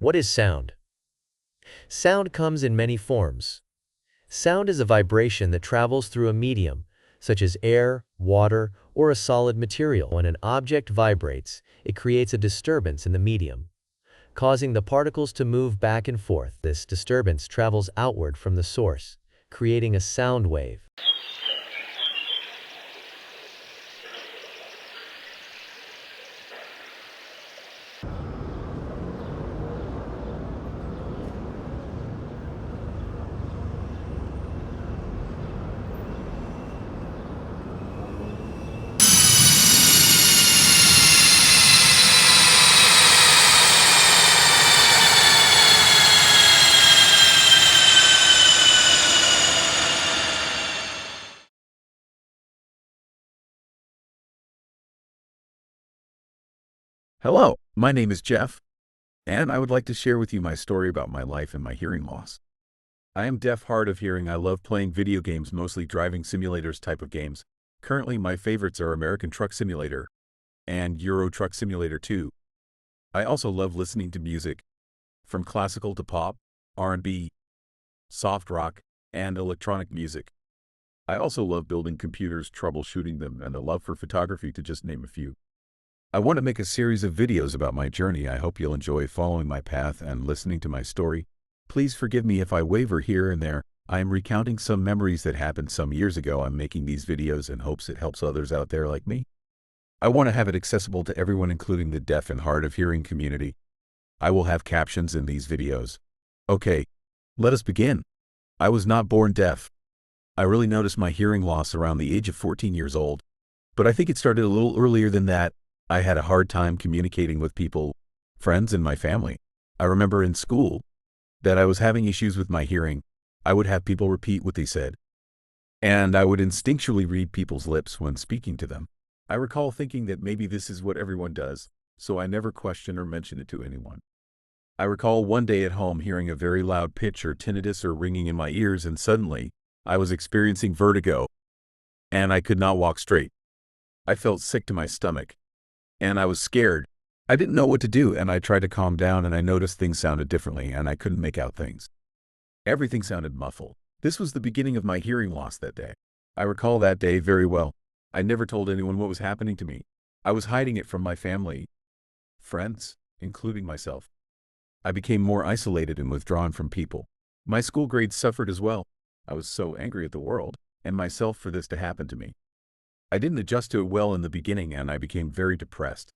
What is sound? Sound comes in many forms. Sound is a vibration that travels through a medium, such as air, water, or a solid material. When an object vibrates, it creates a disturbance in the medium, causing the particles to move back and forth. This disturbance travels outward from the source, creating a sound wave. Hello, my name is Jeff, and I would like to share with you my story about my life and my hearing loss. I am deaf, hard of hearing. I love playing video games, mostly driving simulators type of games. Currently, my favorites are American Truck Simulator and Euro Truck Simulator 2. I also love listening to music, from classical to pop, R&B, soft rock, and electronic music. I also love building computers, troubleshooting them, and a love for photography, to just name a few. I want to make a series of videos about my journey. I hope you'll enjoy following my path and listening to my story. Please forgive me if I waver here and there. I am recounting some memories that happened some years ago. I'm making these videos in hopes it helps others out there like me. I want to have it accessible to everyone, including the deaf and hard of hearing community. I will have captions in these videos. Okay, let us begin. I was not born deaf. I really noticed my hearing loss around the age of 14 years old, but I think it started a little earlier than that. I had a hard time communicating with people, friends, and my family. I remember in school that I was having issues with my hearing. I would have people repeat what they said, and I would instinctually read people's lips when speaking to them. I recall thinking that maybe this is what everyone does, so I never questioned or mentioned it to anyone. I recall one day at home hearing a very loud pitch or tinnitus or ringing in my ears, and suddenly I was experiencing vertigo, and I could not walk straight. I felt sick to my stomach, and I was scared. I didn't know what to do, and I tried to calm down, and I noticed things sounded differently, and I couldn't make out things. Everything sounded muffled. This was the beginning of my hearing loss that day. I recall that day very well. I never told anyone what was happening to me. I was hiding it from my family, friends, including myself. I became more isolated and withdrawn from people. My school grades suffered as well. I was so angry at the world and myself for this to happen to me. I didn't adjust to it well in the beginning, and I became very depressed.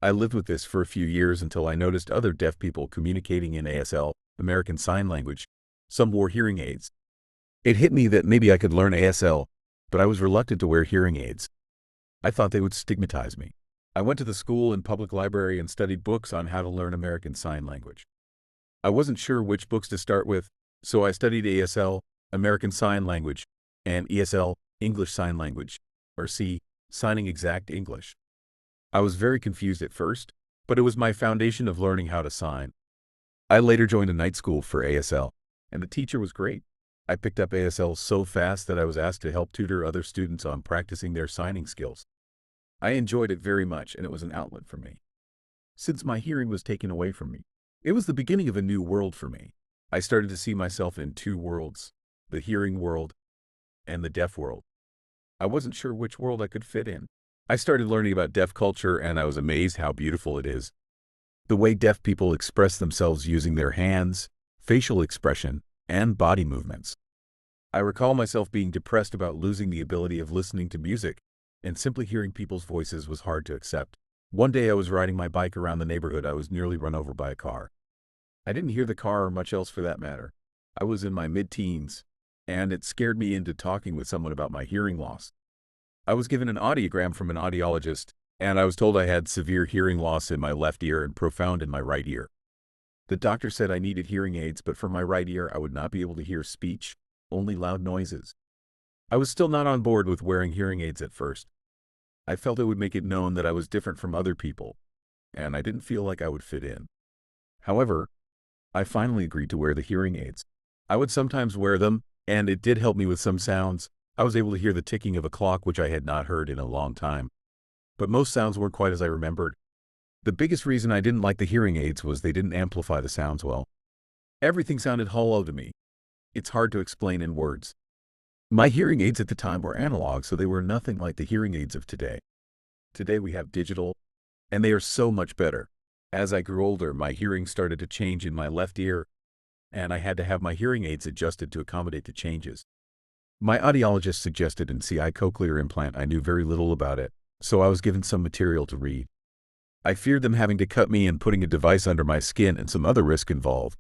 I lived with this for a few years until I noticed other deaf people communicating in ASL, American Sign Language. Some wore hearing aids. It hit me that maybe I could learn ASL, but I was reluctant to wear hearing aids. I thought they would stigmatize me. I went to the school and public library and studied books on how to learn American Sign Language. I wasn't sure which books to start with, so I studied ASL, American Sign Language, and ESL, English Sign Language, or C, Signing Exact English. I was very confused at first, but it was my foundation of learning how to sign. I later joined a night school for ASL, and the teacher was great. I picked up ASL so fast that I was asked to help tutor other students on practicing their signing skills. I enjoyed it very much, and it was an outlet for me. Since my hearing was taken away from me, it was the beginning of a new world for me. I started to see myself in two worlds, the hearing world and the deaf world. I wasn't sure which world I could fit in. I started learning about deaf culture, and I was amazed how beautiful it is. The way deaf people express themselves using their hands, facial expression, and body movements. I recall myself being depressed about losing the ability of listening to music, and simply hearing people's voices was hard to accept. One day I was riding my bike around the neighborhood. I was nearly run over by a car. I didn't hear the car or much else for that matter. I was in my mid-teens, and it scared me into talking with someone about my hearing loss. I was given an audiogram from an audiologist, and I was told I had severe hearing loss in my left ear and profound in my right ear. The doctor said I needed hearing aids, but for my right ear I would not be able to hear speech, only loud noises. I was still not on board with wearing hearing aids at first. I felt it would make it known that I was different from other people, and I didn't feel like I would fit in. However, I finally agreed to wear the hearing aids. I would sometimes wear them, and it did help me with some sounds. I was able to hear the ticking of a clock, which I had not heard in a long time. But most sounds weren't quite as I remembered. The biggest reason I didn't like the hearing aids was they didn't amplify the sounds well. Everything sounded hollow to me. It's hard to explain in words. My hearing aids at the time were analog, so they were nothing like the hearing aids of today. Today we have digital, and they are so much better. As I grew older, my hearing started to change in my left ear, and I had to have my hearing aids adjusted to accommodate the changes. My audiologist suggested an CI cochlear implant. I knew very little about it, so I was given some material to read. I feared them having to cut me and putting a device under my skin and some other risk involved.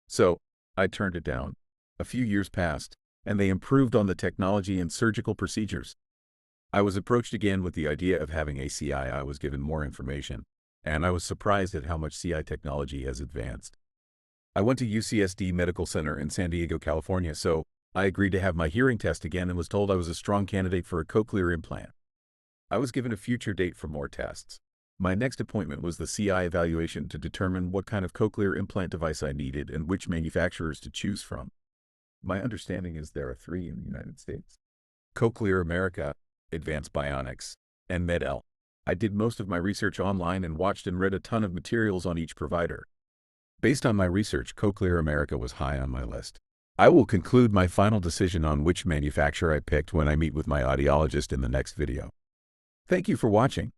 So, I turned it down. A few years passed, and they improved on the technology and surgical procedures. I was approached again with the idea of having a CI. I was given more information, and I was surprised at how much CI technology has advanced. I went to UCSD Medical Center in San Diego, California, so I agreed to have my hearing test again and was told I was a strong candidate for a cochlear implant. I was given a future date for more tests. My next appointment was the CI evaluation to determine what kind of cochlear implant device I needed and which manufacturers to choose from. My understanding is there are 3 in the United States: Cochlear America, Advanced Bionics, and Med-El. I did most of my research online and watched and read a ton of materials on each provider. Based on my research, Cochlear America was high on my list. I will conclude my final decision on which manufacturer I picked when I meet with my audiologist in the next video. Thank you for watching.